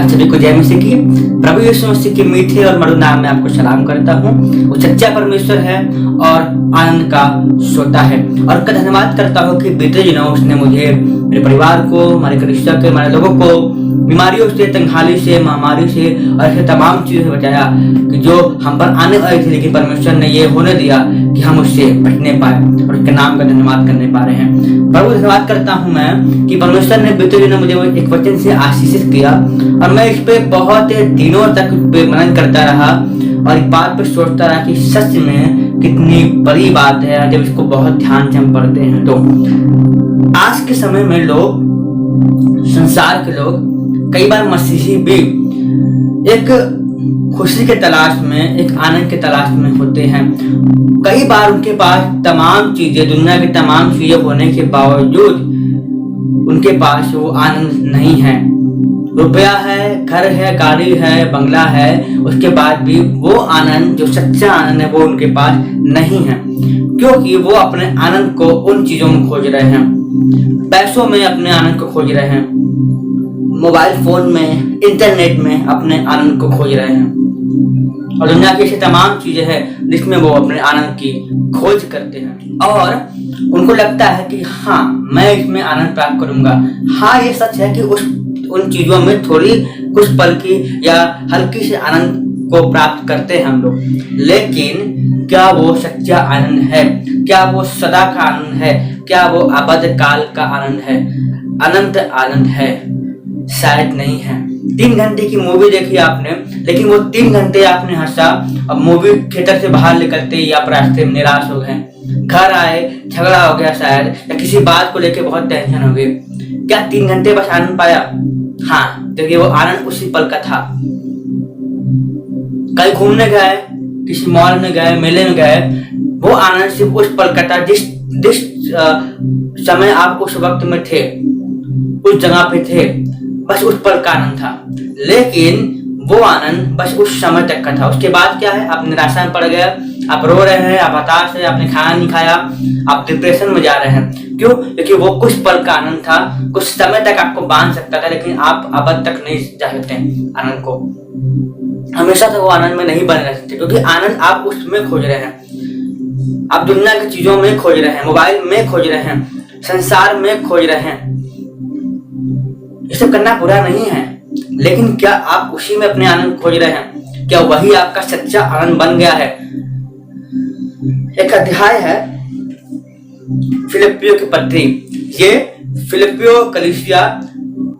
आप सभी को जय मसीह की। प्रभु यीशु मसीह के मीठे और मधुर नाम में आपको सलाम करता हूँ। वो सच्चा परमेश्वर है और आनंद का सोता है। और धन्यवाद करता हूँ कि बीते दिनों उसने मुझे, मेरे परिवार को, हमारे कलिसिया के, हमारे लोगों को बीमारियों से, तंगहाली से, महामारी से और ऐसे तमाम चीजों से बचाया कि जो हम पर आने वाली थी, लेकिन परमेश्वर ने ये होने दिया कि हम उससे बचने पाए और उसके नाम का धन्यवाद करने पा रहे हैं। प्रभु धन्यवाद करता हूँ मैं कि परमेश्वर ने बीते दिनों मुझे एक वचन से आशीषित किया और मैं इस पे बहुत दिनों तक मनन करता रहा और एक बात पे सोचता रहा कि सच में कितनी बड़ी बात है जब इसको बहुत ध्यान से हम पढ़ते हैं। तो आज के समय में लोग, संसार के लोग, कई बार मसीही भी एक खुशी के तलाश में, एक आनंद के तलाश में होते हैं। कई बार उनके पास तमाम चीजें, दुनिया की तमाम चीजें होने के बावजूद उनके पास वो आनंद नहीं है। रुपया है, घर है, गाड़ी है, बंगला है, उसके बाद भी वो आनंद, जो सच्चा आनंद है, वो उनके पास नहीं है, क्योंकि वो अपने आनंद को उन चीजों में खोज रहे हैं। पैसों में अपने आनंद को खोज रहे हैं, मोबाइल फोन में, इंटरनेट में अपने आनंद को खोज रहे हैं और दुनिया की ऐसी तमाम चीजें हैं जिसमें वो अपने आनंद की खोज करते हैं और उनको लगता है कि हाँ, मैं इसमें आनंद प्राप्त करूंगा। हाँ, ये सच है कि उन चीजों में थोड़ी कुछ पल की या हल्की से आनंद को प्राप्त करते हैं हम लोग, लेकिन क्या वो सच्चा आनंद है? क्या वो सदा का आनंद है? क्या वो आबद काल का आनंद है? अनंत आनंद है? शायद नहीं है। 3 घंटे की मूवी देखी आपने, लेकिन वो 3 घंटे आपने हंसा, अब मूवी थिएटर से बाहर निकलते ही आप रास्ते में निराश हो गए, घर आए, झगड़ा हो गया शायद, या किसी बात को लेके बहुत टेंशन हो गई। क्या 3 घंटे बस आनंद पाया? हाँ, देखिए वो आनंद उसी पल का था। कहीं घूमने गए, किसी मॉल में गए, मेले में गए, वो आनंद सिर्फ उस पल का था जिस समय आप उस वक्त में थे, उस जगह पे थे, बस उस पल का आनंद था। लेकिन वो आनंद बस उस समय तक का था। उसके बाद क्या है? आप निराशा में पड़ गए, आप रो रहे हैं, आप हताश है, आपने खाना नहीं खाया, आप डिप्रेशन में जा रहे हैं। क्यों? क्योंकि वो कुछ पल का आनंद था, कुछ समय तक आपको बांध सकता था, लेकिन आप अब तक नहीं जा सकते आनंद को। हमेशा तक वो आनंद में नहीं बने रह सकते, क्योंकि आनंद आप उसमें खोज रहे हैं, आप दुनिया की चीजों में खोज रहे हैं, मोबाइल में खोज रहे हैं, संसार में खोज रहे हैं। ये सब करना बुरा नहीं है, लेकिन क्या आप उसी में अपने आनंद खोज रहे हैं? क्या वही आपका सच्चा आनंद बन गया है? एक अध्याय है फिलिप्पियों की पत्री। ये फिलिप्पियों कलीसिया,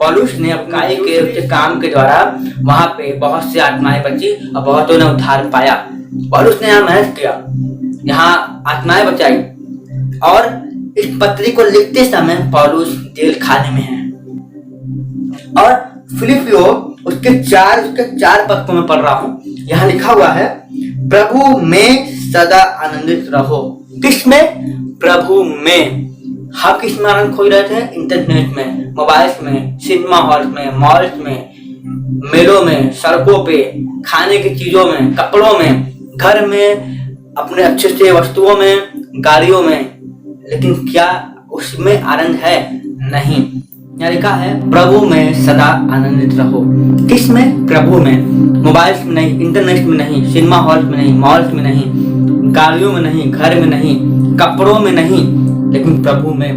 पौलुस ने अपने के काम के द्वारा वहां पे बहुत सी आत्माएं बची और बहुतों ने उद्धार पाया। पौलुस ने यहाँ मेहनत किया, यहाँ आत्माएं बचाई और इस पत्री को लिखते समय पौलुस जेल खाने में है। और फिलिप्पियों उसके 4 पद को मैं पढ़ रहा हूँ। यहाँ लिखा हुआ है, प्रभु में सदा आनंदित रहो। किसमें? प्रभु में। हम किस में आनंद खोज रहे थे? इंटरनेट में, मोबाइल में, सिनेमा हॉल में, मॉल्स में, मेलों में, सड़कों पे, खाने की चीजों में, कपड़ों में, घर में, अपने अच्छे से वस्तुओं में, गाड़ियों में। लेकिन क्या उसमें आनंद है? नहीं। यहाँ लिखा है, प्रभु में सदा आनंदित रहो। किस में? प्रभु में। मोबाइल में नहीं, इंटरनेट में नहीं, सिनेमा हॉल में नहीं, मॉल्स में नहीं, गाड़ियों में नहीं, घर में नहीं, कपड़ों में नहीं, लेकिन प्रभु में।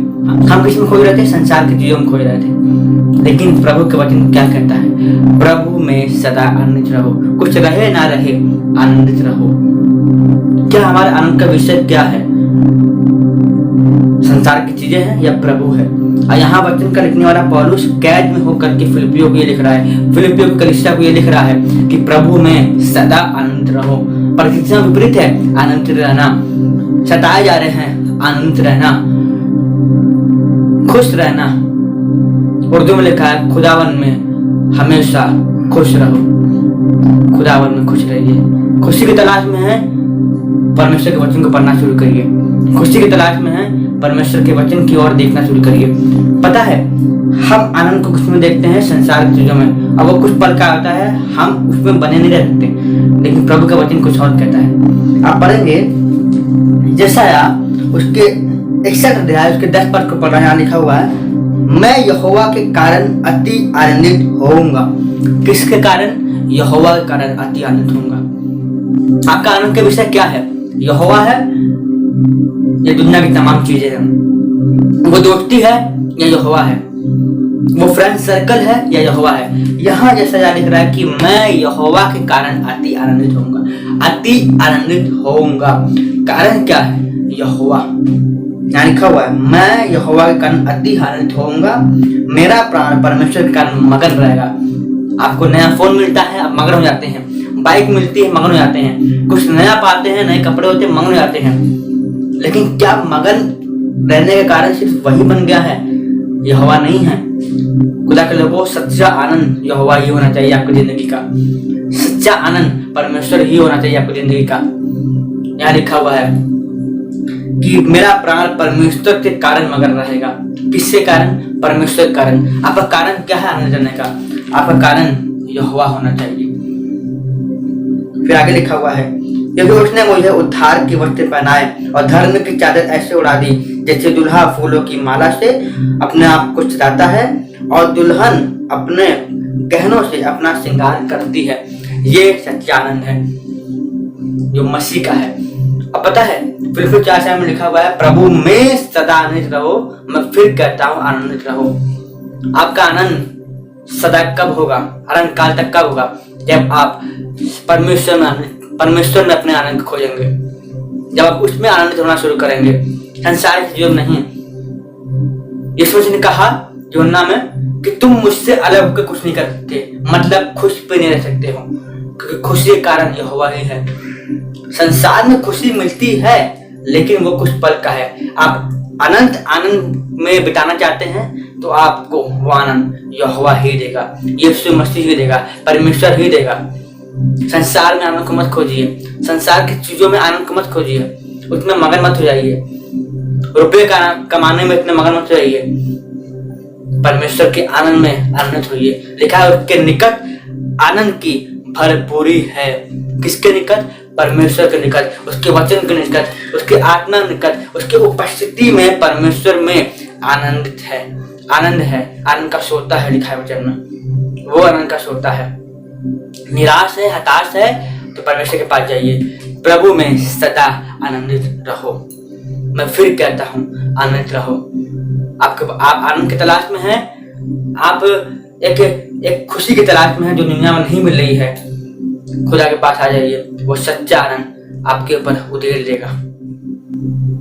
हम किस में खोज रहे थे? संसार की चीजों में खोज रहे थे, लेकिन प्रभु के वचन क्या कहता है? प्रभु में सदा आनंदित रहो। कुछ रहे ना रहे, आनंदित रहो। क्या हमारे आनंद का विषय क्या है? संसार की चीजें हैं या प्रभु है? और यहाँ वचन का लिखने वाला पौलुस कैद में होकर के फिलिप्पियों को ये लिख रहा है, फिलिप्पियों की कलीसिया को ये लिख रहा है कि प्रभु में सदा आनंद रहो। परिस्थितियां विपरीत है, आनंदित रहना। सताए जा रहे हैं, आनंदित रहना, खुश रहना। उर्दू में लिखा है, खुदावन में हमेशा खुश रहो। खुदावन में खुश रहिए। खुशी की तलाश में है, परमेश्वर के वचन को पढ़ना शुरू करिए। खुशी की तलाश में है, परमेश्वर के वचन की ओर देखना शुरू करिए। पता है, हम आनंद को कुछ में देखते हैं, संसार की चीजों में, और वो कुछ पल का होता है, हम उसमें बने नहीं रह सकते। लेकिन प्रभु का वचन कुछ और कहता है। आप पढ़ेंगे यशायाह उसके 61 अध्याय उसके 10 पद को पढ़ रहे हैं। लिखा हुआ है, मैं यहोवा के कारण अति आनंदित होऊंगा। किसके कारण? यहोवा के कारण अति आनंदित होऊंगा। आपका आनंद का विषय क्या है? यहोवा है या दुनिया की तमाम चीजें हैं? वो दोस्ती है या यहोवा है? वो फ्रेंड सर्कल है या यहोवा है? यहाँ जैसा यहाँ लिख रहा है कि मैं यहोवा के कारण अति आनंदित होऊंगा। अति आनंदित होऊंगा, कारण क्या है? यहोवा। यहाँ लिखा हुआ है मैं यहोवा के कारण अति आनंदित होऊंगा, मेरा प्राण परमेश्वर के कारण मगन रहेगा। आपको नया फोन मिलता है, आप मगन हो जाते हैं। बाइक मिलती है, मगन हो जाते हैं। कुछ नया पाते हैं, नए कपड़े होते हैं, मगन हो जाते हैं। लेकिन क्या मगन रहने के कारण सिर्फ वही बन गया है? यहोवा नहीं है। खुदा के लोगों, सच्चा आनंद यहोवा ही होना चाहिए आपकी जिंदगी का। सच्चा आनंद परमेश्वर ही होना चाहिए आपकी जिंदगी का। यहाँ लिखा हुआ है कि मेरा प्राण परमेश्वर के कारण मगन रहेगा। किसके कारण? परमेश्वर के कारण। आपका कारण क्या है आनंद करने का? आपका कारण यहोवा होना चाहिए। फिर आगे लिखा हुआ है क्योंकि उसने मुझे उद्धार की वस्त्र पहनाए और धर्म की चादर ऐसे उड़ा दी जैसे दुल्हा फूलों की माला से अपने आप को सजाता है और दुल्हन अपने गहनों से अपना श्रृंगार करती है। ये सच्चा आनंद है जो मसीह का है। अब पता है फिलिप्पियों 4:7 में लिखा हुआ है प्रभु में सदा आनंदित रहो। मैं फिर कहता हूँ आनंदित रहो। आपका आनंद सदा कब होगा? अनंत काल तक कब होगा? जब आप परमेश्वर में अपने आनंद को खोजेंगे, जब आप उसमें आनंदित होना शुरू करेंगे, संसार की चीजों में नहीं। यीशु ने कहा यूहन्ना में कि तुम मुझसे अलग होकर कुछ नहीं कर सकते, मतलब खुश पे नहीं रह सकते हो, क्योंकि खुशी के कारण यहोवा ही है। संसार में खुशी मिलती है लेकिन वो कुछ पल का है। आप अनंत आनंद में बिताना चाहते हैं तो आपको वो आनंद यहोवा ही देगा, यीशु मसीह ही देगा, परमेश्वर ही देगा। संसार में आनंद को मत खोजिए, संसार की चीजों में आनंद को मत खोजिए, उसमें मगन मत हो जाइए, रुपये कमाने में इतने मगन मत हो जाइए। परमेश्वर के आनंद में आनंदित होइए। लिखा है उसके निकट आनंद की भरपूरी है। किसके निकट? परमेश्वर के निकट, उसके वचन के निकट, उसके आत्मा के निकट, उसके उपस्थिति में परमेश्वर में आनंदित है। आनंद है, आनंद का सोता है। लिखा है वचन में, वो आनंद का सोता है। निराश है, हताश है तो परमेश्वर के पास जाइए। प्रभु में सदा आनंदित रहो। मैं फिर कहता हूँ आनंदित रहो। आप आनंद की तलाश में हैं, आप एक खुशी की तलाश में हैं जो दुनिया में नहीं मिल रही है। खुदा के पास आ जाइए, वो सच्चा आनंद आपके ऊपर उधेड़ देगा।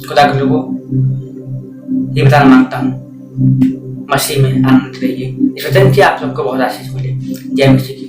खुदा के लोगों, ये बताना मांगता हूँ, मसीह में आनंद रहिए। इस वचन से आप सबको बहुत आशीष मिले। जय मसीह।